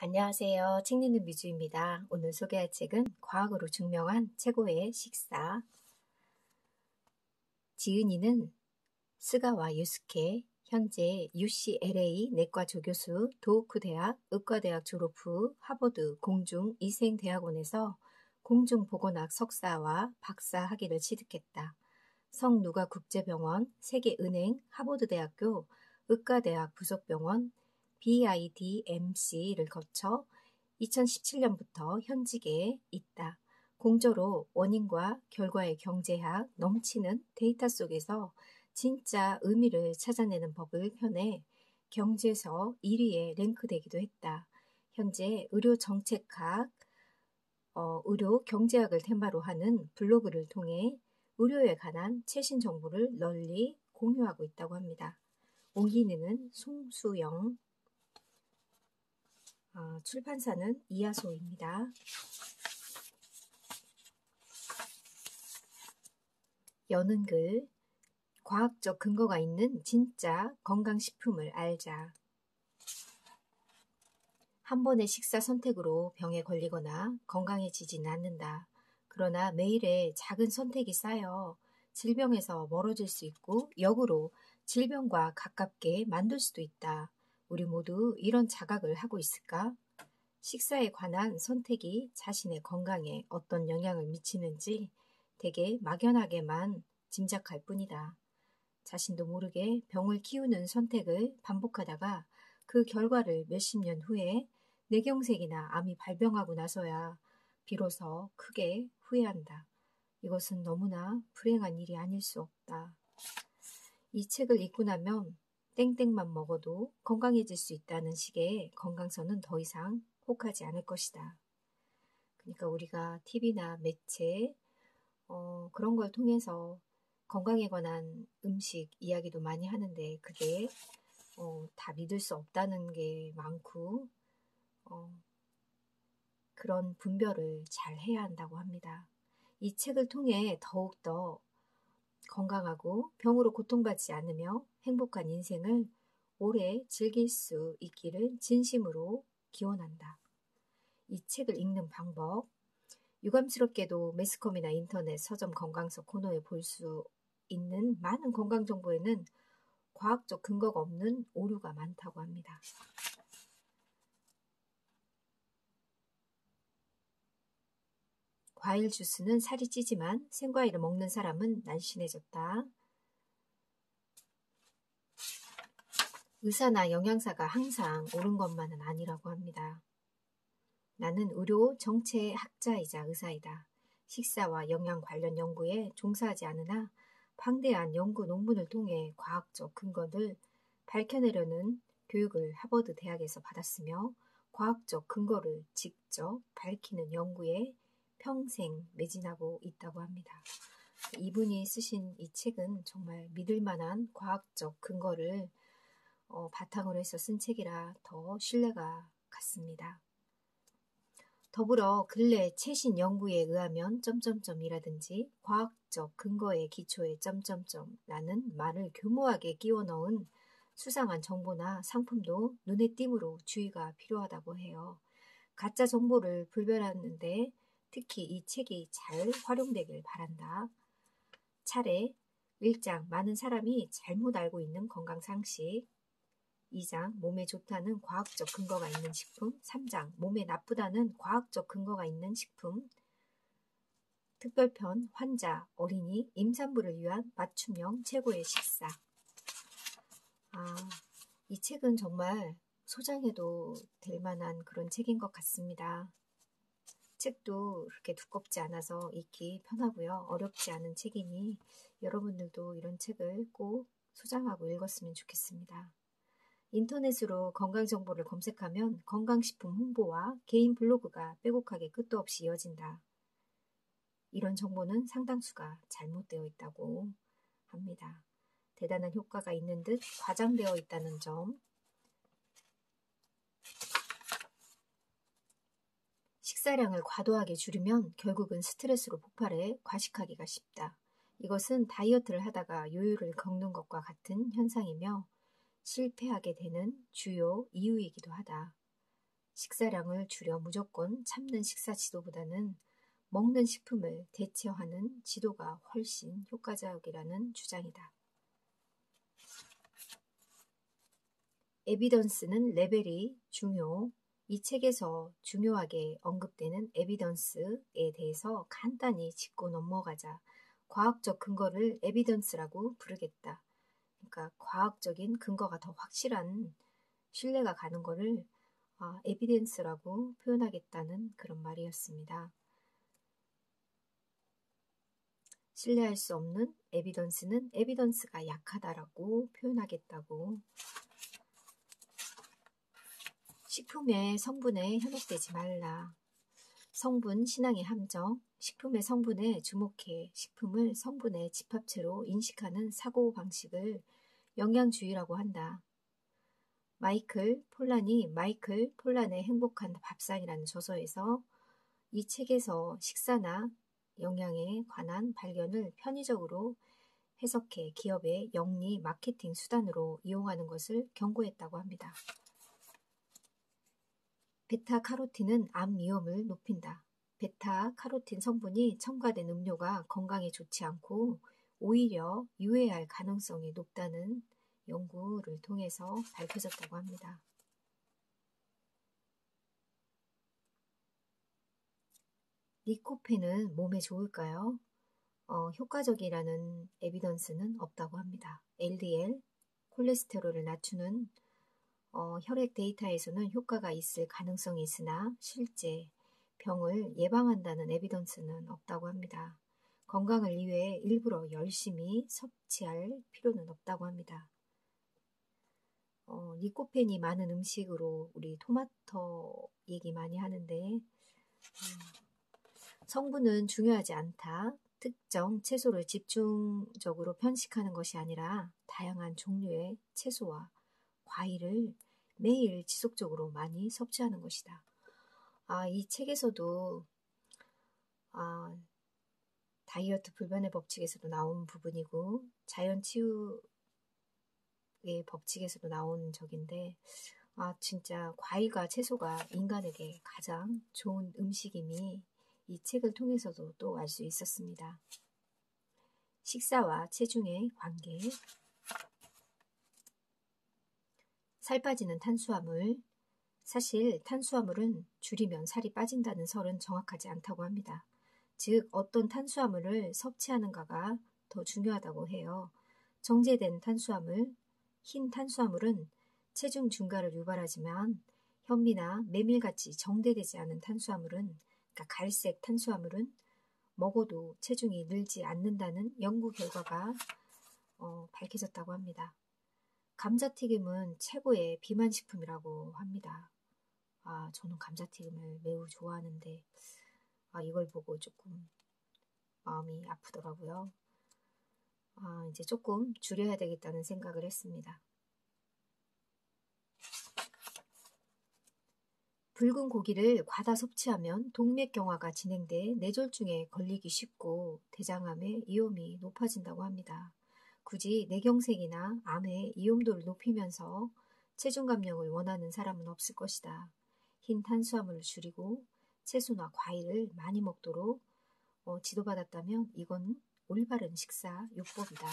안녕하세요. 책 읽는 미주입니다. 오늘 소개할 책은 과학으로 증명한 최고의 식사. 지은이는 스가와 유스케, 현재 UCLA 내과 조교수, 도호쿠 대학 의과대학 졸업 후 하버드 공중 이생대학원에서 공중보건학 석사와 박사 학위를 취득했다. 성누가국제병원, 세계은행, 하버드대학교 의과대학 부속병원, BIDMC를 거쳐 2017년부터 현직에 있다. 공저로 원인과 결과의 경제학, 넘치는 데이터 속에서 진짜 의미를 찾아내는 법을 펴내 경제서 1위에 랭크되기도 했다. 현재 의료정책학, 의료 경제학을 테마로 하는 블로그를 통해 의료에 관한 최신 정보를 널리 공유하고 있다고 합니다. 옹기는 송수영, 출판사는 이하소입니다. 여는 글, 과학적 근거가 있는 진짜 건강식품을 알자. 한 번의 식사 선택으로 병에 걸리거나 건강해지진 않는다. 그러나 매일의 작은 선택이 쌓여 질병에서 멀어질 수 있고 역으로 질병과 가깝게 만들 수도 있다. 우리 모두 이런 자각을 하고 있을까? 식사에 관한 선택이 자신의 건강에 어떤 영향을 미치는지 되게 막연하게만 짐작할 뿐이다. 자신도 모르게 병을 키우는 선택을 반복하다가 그 결과를 몇십 년 후에 뇌경색이나 암이 발병하고 나서야 비로소 크게 후회한다. 이것은 너무나 불행한 일이 아닐 수 없다. 이 책을 읽고 나면 땡땡만 먹어도 건강해질 수 있다는 식의 건강서는 더 이상 혹하지 않을 것이다. 그러니까 우리가 TV나 매체 그런 걸 통해서 건강에 관한 음식 이야기도 많이 하는데 그게 다 믿을 수 없다는 게 많고 그런 분별을 잘 해야 한다고 합니다. 이 책을 통해 더욱더 건강하고 병으로 고통받지 않으며 행복한 인생을 오래 즐길 수 있기를 진심으로 기원한다. 이 책을 읽는 방법, 유감스럽게도 매스컴이나 인터넷 서점 건강서 코너에 볼 수 있는 많은 건강 정보에는 과학적 근거가 없는 오류가 많다고 합니다. 과일 주스는 살이 찌지만 생과일을 먹는 사람은 날씬해졌다. 의사나 영양사가 항상 옳은 것만은 아니라고 합니다. 나는 의료 정체학자이자 의사이다. 식사와 영양 관련 연구에 종사하지 않으나 방대한 연구 논문을 통해 과학적 근거를 밝혀내려는 교육을 하버드 대학에서 받았으며 과학적 근거를 직접 밝히는 연구에 평생 매진하고 있다고 합니다. 이분이 쓰신 이 책은 정말 믿을 만한 과학적 근거를 바탕으로 해서 쓴 책이라 더 신뢰가 갔습니다. 더불어 근래 최신 연구에 의하면 점점점이라든지 과학적 근거의 기초에 점점점라는 말을 교모하게 끼워 넣은 수상한 정보나 상품도 눈에 띄므로 주의가 필요하다고 해요. 가짜 정보를 불별하는데 특히 이 책이 잘 활용되길 바란다. 차례 1장 많은 사람이 잘못 알고 있는 건강 상식, 2장 몸에 좋다는 과학적 근거가 있는 식품, 3장 몸에 나쁘다는 과학적 근거가 있는 식품, 특별편 환자, 어린이, 임산부를 위한 맞춤형 최고의 식사. 이 책은 정말 소장해도 될 만한 그런 책인 것 같습니다. 책도 그렇게 두껍지 않아서 읽기 편하고요. 어렵지 않은 책이니 여러분들도 이런 책을 꼭 소장하고 읽었으면 좋겠습니다. 인터넷으로 건강정보를 검색하면 건강식품 홍보와 개인 블로그가 빼곡하게 끝도 없이 이어진다. 이런 정보는 상당수가 잘못되어 있다고 합니다. 대단한 효과가 있는 듯 과장되어 있다는 점. 식사량을 과도하게 줄이면 결국은 스트레스로 폭발해 과식하기가 쉽다. 이것은 다이어트를 하다가 요요를 겪는 것과 같은 현상이며 실패하게 되는 주요 이유이기도 하다. 식사량을 줄여 무조건 참는 식사 지도보다는 먹는 식품을 대체화하는 지도가 훨씬 효과적이라는 주장이다. 에비던스는 레벨이 중요. 이 책에서 중요하게 언급되는 에비던스에 대해서 간단히 짚고 넘어가자. 과학적 근거를 에비던스라고 부르겠다. 그러니까 과학적인 근거가 더 확실한 신뢰가 가는 거를 에비던스라고 표현하겠다는 그런 말이었습니다. 신뢰할 수 없는 에비던스는 에비던스가 약하다라고 표현하겠다고. 식품의 성분에 현혹되지 말라. 성분 신앙의 함정. 식품의 성분에 주목해 식품을 성분의 집합체로 인식하는 사고방식을 영양주의라고 한다. 마이클 폴란의 행복한 밥상이라는 저서에서 이 책에서 식사나 영양에 관한 발견을 편의적으로 해석해 기업의 영리 마케팅 수단으로 이용하는 것을 경고했다고 합니다. 베타카로틴은 암 위험을 높인다. 베타카로틴 성분이 첨가된 음료가 건강에 좋지 않고 오히려 유해할 가능성이 높다는 연구를 통해서 밝혀졌다고 합니다. 리코펜은 몸에 좋을까요? 효과적이라는 에비던스는 없다고 합니다. LDL, 콜레스테롤을 낮추는 혈액 데이터에서는 효과가 있을 가능성이 있으나 실제 병을 예방한다는 에비던스는 없다고 합니다. 건강을 위해 일부러 열심히 섭취할 필요는 없다고 합니다. 리코펜이 많은 음식으로 우리 토마토 얘기 많이 하는데 성분은 중요하지 않다. 특정 채소를 집중적으로 편식하는 것이 아니라 다양한 종류의 채소와 과일을 매일 지속적으로 많이 섭취하는 것이다. 이 책에서도 다이어트 불변의 법칙에서도 나온 부분이고 자연 치유의 법칙에서도 나온 적인데 진짜 과일과 채소가 인간에게 가장 좋은 음식임이 이 책을 통해서도 또 알 수 있었습니다. 식사와 체중의 관계. 살 빠지는 탄수화물. 사실 탄수화물은 줄이면 살이 빠진다는 설은 정확하지 않다고 합니다. 즉 어떤 탄수화물을 섭취하는가가 더 중요하다고 해요. 정제된 탄수화물, 흰 탄수화물은 체중 증가를 유발하지만 현미나 메밀같이 정제되지 않은 탄수화물은, 그러니까 갈색 탄수화물은 먹어도 체중이 늘지 않는다는 연구 결과가 밝혀졌다고 합니다. 감자튀김은 최고의 비만식품이라고 합니다. 저는 감자튀김을 매우 좋아하는데 이걸 보고 조금 마음이 아프더라고요. 이제 조금 줄여야 되겠다는 생각을 했습니다. 붉은 고기를 과다 섭취하면 동맥경화가 진행돼 뇌졸중에 걸리기 쉽고 대장암의 위험이 높아진다고 합니다. 굳이 뇌경색이나 암의 위험도를 높이면서 체중 감량을 원하는 사람은 없을 것이다. 흰 탄수화물을 줄이고 채소나 과일을 많이 먹도록 지도받았다면 이건 올바른 식사 요법이다.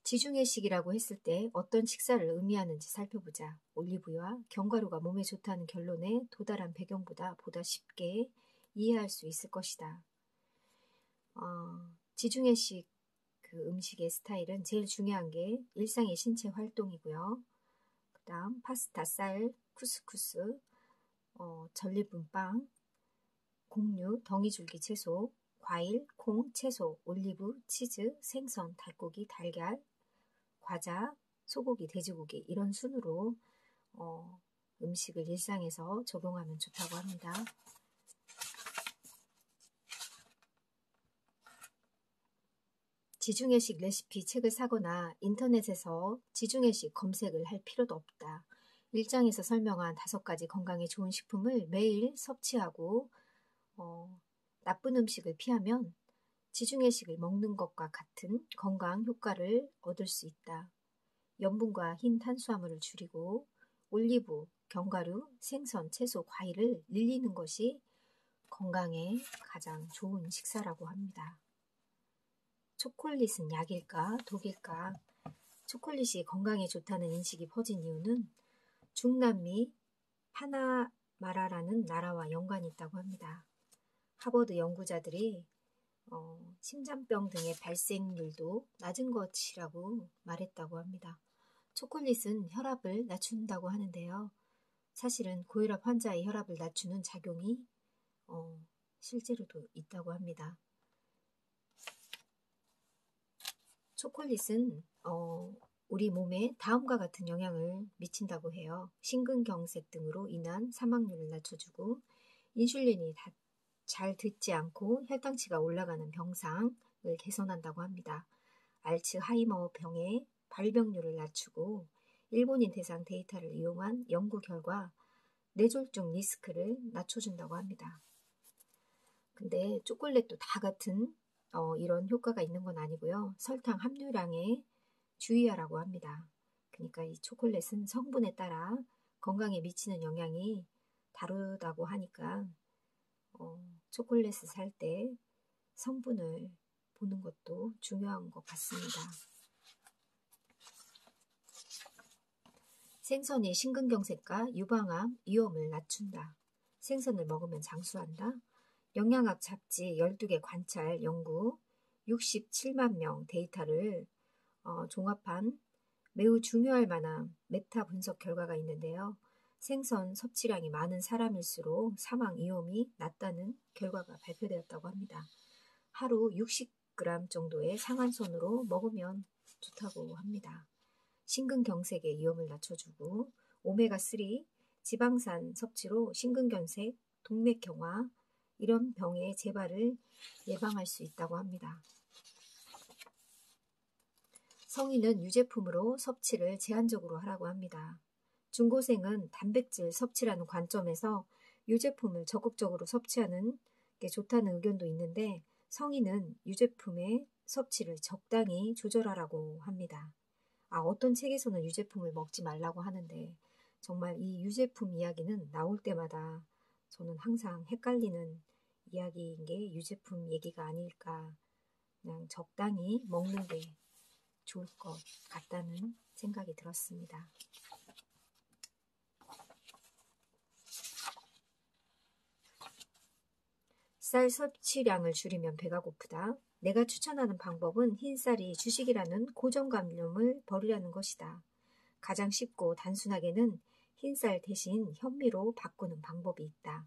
지중해식이라고 했을 때 어떤 식사를 의미하는지 살펴보자. 올리브유와 견과류가 몸에 좋다는 결론에 도달한 배경보다 보다 쉽게 이해할 수 있을 것이다. 지중해식 그 음식의 스타일은 제일 중요한 게 일상의 신체 활동이고요. 그 다음 파스타, 쌀, 쿠스쿠스, 전리품 빵, 곡류, 덩이줄기 채소, 과일, 콩, 채소, 올리브, 치즈, 생선, 닭고기, 달걀, 과자, 소고기, 돼지고기 이런 순으로 음식을 일상에서 적용하면 좋다고 합니다. 지중해식 레시피 책을 사거나 인터넷에서 지중해식 검색을 할 필요도 없다. 일장에서 설명한 5가지 건강에 좋은 식품을 매일 섭취하고 나쁜 음식을 피하면 지중해식을 먹는 것과 같은 건강 효과를 얻을 수 있다. 염분과 흰 탄수화물을 줄이고 올리브, 견과류, 생선, 채소, 과일을 늘리는 것이 건강에 가장 좋은 식사라고 합니다. 초콜릿은 약일까 독일까? 초콜릿이 건강에 좋다는 인식이 퍼진 이유는 중남미 파나마라라는 나라와 연관이 있다고 합니다. 하버드 연구자들이 심장병 등의 발생률도 낮은 것이라고 말했다고 합니다. 초콜릿은 혈압을 낮춘다고 하는데요. 사실은 고혈압 환자의 혈압을 낮추는 작용이 실제로도 있다고 합니다. 초콜릿은 우리 몸에 다음과 같은 영향을 미친다고 해요. 심근경색 등으로 인한 사망률을 낮춰주고 인슐린이 잘 듣지 않고 혈당치가 올라가는 병상을 개선한다고 합니다. 알츠하이머 병의 발병률을 낮추고 일본인 대상 데이터를 이용한 연구 결과 뇌졸중 리스크를 낮춰준다고 합니다. 근데 초콜릿도 다 같은 이런 효과가 있는 건 아니고요. 설탕 함유량에 주의하라고 합니다. 그러니까 이 초콜릿은 성분에 따라 건강에 미치는 영향이 다르다고 하니까 초콜릿을 살 때 성분을 보는 것도 중요한 것 같습니다. 생선이 심근경색과 유방암 위험을 낮춘다. 생선을 먹으면 장수한다. 영양학 잡지 12개 관찰 연구 67만 명 데이터를 종합한 매우 중요할 만한 메타 분석 결과가 있는데요. 생선 섭취량이 많은 사람일수록 사망 위험이 낮다는 결과가 발표되었다고 합니다. 하루 60g 정도의 상한선으로 먹으면 좋다고 합니다. 심근경색의 위험을 낮춰주고 오메가3 지방산 섭취로 심근경색, 동맥경화 이런 병의 재발을 예방할 수 있다고 합니다. 성인은 유제품으로 섭취를 제한적으로 하라고 합니다. 중고생은 단백질 섭취라는 관점에서 유제품을 적극적으로 섭취하는 게 좋다는 의견도 있는데 성인은 유제품의 섭취를 적당히 조절하라고 합니다. 어떤 책에서는 유제품을 먹지 말라고 하는데 정말 이 유제품 이야기는 나올 때마다 저는 항상 헷갈리는 이야기인 게 유제품 얘기가 아닐까. 그냥 적당히 먹는 게 좋을 것 같다는 생각이 들었습니다. 쌀 섭취량을 줄이면 배가 고프다. 내가 추천하는 방법은 흰쌀이 주식이라는 고정관념을 버리라는 것이다. 가장 쉽고 단순하게는 흰쌀 대신 현미로 바꾸는 방법이 있다.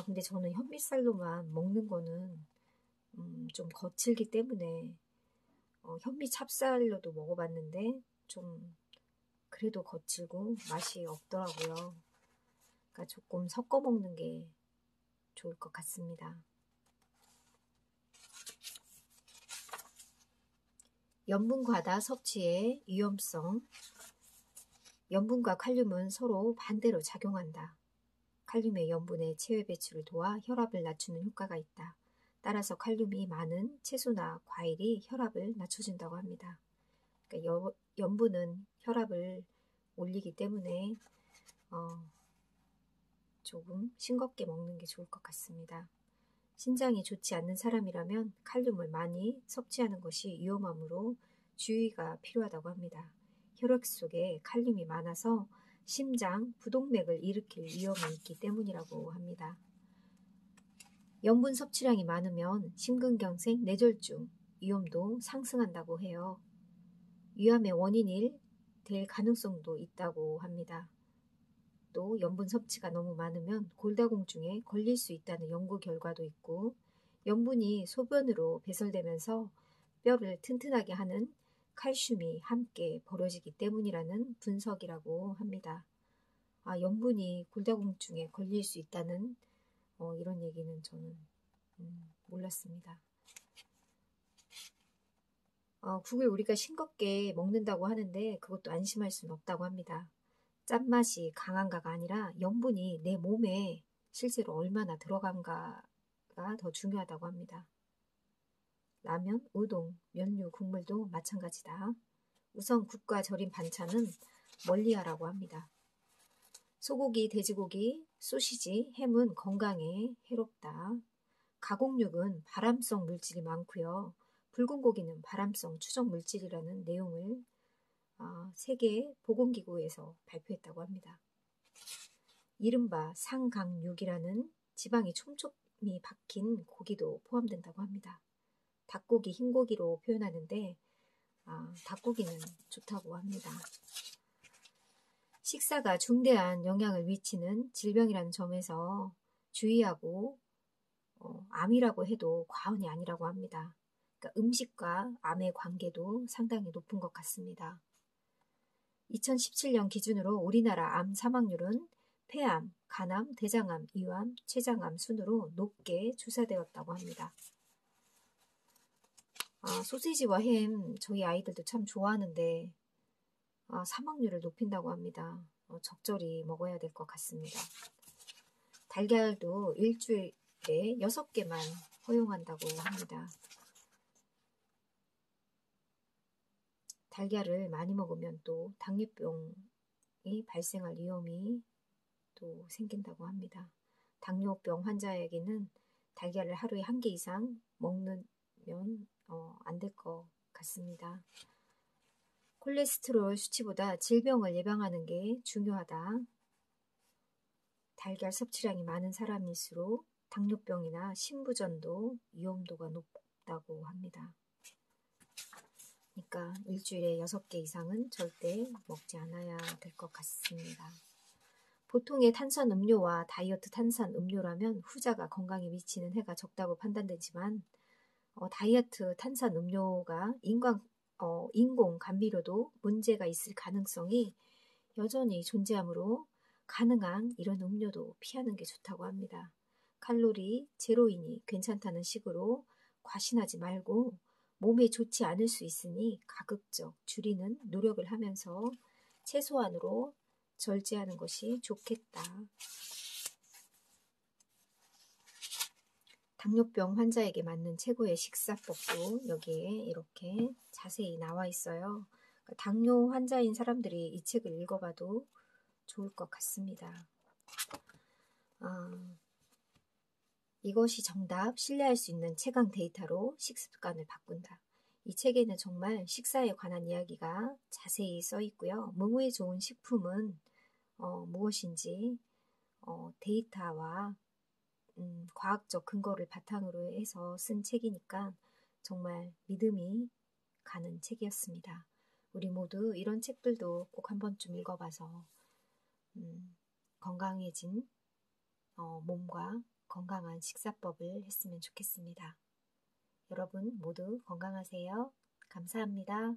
근데 저는 현미쌀로만 먹는 거는 좀 거칠기 때문에 현미 찹쌀로도 먹어봤는데 좀 그래도 거칠고 맛이 없더라고요. 그러니까 조금 섞어 먹는 게 좋을 것 같습니다. 염분 과다 섭취의 위험성. 염분과 칼륨은 서로 반대로 작용한다. 칼륨의 염분의 체외 배출을 도와 혈압을 낮추는 효과가 있다. 따라서 칼륨이 많은 채소나 과일이 혈압을 낮춰준다고 합니다. 그러니까 염분은 혈압을 올리기 때문에 조금 싱겁게 먹는 게 좋을 것 같습니다. 신장이 좋지 않는 사람이라면 칼륨을 많이 섭취하는 것이 위험하므로 주의가 필요하다고 합니다. 혈액 속에 칼륨이 많아서 심장, 부동맥을 일으킬 위험이 있기 때문이라고 합니다. 염분 섭취량이 많으면 심근경색, 뇌졸중 위험도 상승한다고 해요. 위암의 원인이 될 가능성도 있다고 합니다. 또 염분 섭취가 너무 많으면 골다공증에 걸릴 수 있다는 연구 결과도 있고 염분이 소변으로 배설되면서 뼈를 튼튼하게 하는 칼슘이 함께 버려지기 때문이라는 분석이라고 합니다. 염분이 골다공증에 걸릴 수 있다는 이런 얘기는 저는 몰랐습니다. 국을 우리가 싱겁게 먹는다고 하는데 그것도 안심할 수는 없다고 합니다. 짠맛이 강한가가 아니라 염분이 내 몸에 실제로 얼마나 들어간가가 더 중요하다고 합니다. 라면, 우동, 면류, 국물도 마찬가지다. 우선 국과 절인 반찬은 멀리하라고 합니다. 소고기, 돼지고기, 소시지, 햄은 건강에 해롭다. 가공육은 발암성 물질이 많고요. 붉은 고기는 발암성 추정 물질이라는 내용을 세계 보건기구에서 발표했다고 합니다. 이른바 상강육이라는 지방이 촘촘히 박힌 고기도 포함된다고 합니다. 닭고기, 흰고기로 표현하는데 닭고기는 좋다고 합니다. 식사가 중대한 영향을 미치는 질병이라는 점에서 주의하고 암이라고 해도 과언이 아니라고 합니다. 그러니까 음식과 암의 관계도 상당히 높은 것 같습니다. 2017년 기준으로 우리나라 암 사망률은 폐암, 간암, 대장암, 이암, 췌장암 순으로 높게 조사되었다고 합니다. 소시지와 햄 저희 아이들도 참 좋아하는데 사망률을 높인다고 합니다. 적절히 먹어야 될 것 같습니다. 달걀도 일주일에 6개만 허용한다고 합니다. 달걀을 많이 먹으면 또 당뇨병이 발생할 위험이 또 생긴다고 합니다. 당뇨병 환자에게는 달걀을 하루에 1개 이상 먹으면 안 될 것 같습니다. 콜레스테롤 수치보다 질병을 예방하는 게 중요하다. 달걀 섭취량이 많은 사람일수록 당뇨병이나 심부전도 위험도가 높다고 합니다. 그러니까 일주일에 6개 이상은 절대 먹지 않아야 될 것 같습니다. 보통의 탄산음료와 다이어트 탄산음료라면 후자가 건강에 미치는 해가 적다고 판단되지만 다이어트 탄산음료가 인공 감미료도 문제가 있을 가능성이 여전히 존재하므로 가능한 이런 음료도 피하는 게 좋다고 합니다. 칼로리 제로이니 괜찮다는 식으로 과신하지 말고 몸에 좋지 않을 수 있으니 가급적 줄이는 노력을 하면서 최소한으로 절제하는 것이 좋겠다. 당뇨병 환자에게 맞는 최고의 식사법도 여기에 이렇게 자세히 나와 있어요. 당뇨 환자인 사람들이 이 책을 읽어봐도 좋을 것 같습니다. 이것이 정답, 신뢰할 수 있는 체감 데이터로 식습관을 바꾼다. 이 책에는 정말 식사에 관한 이야기가 자세히 써 있고요. 몸에 좋은 식품은 무엇인지 데이터와 과학적 근거를 바탕으로 해서 쓴 책이니까 정말 믿음이 가는 책이었습니다. 우리 모두 이런 책들도 꼭 한 번쯤 읽어봐서 건강해진 몸과 건강한 식사법을 했으면 좋겠습니다. 여러분 모두 건강하세요. 감사합니다.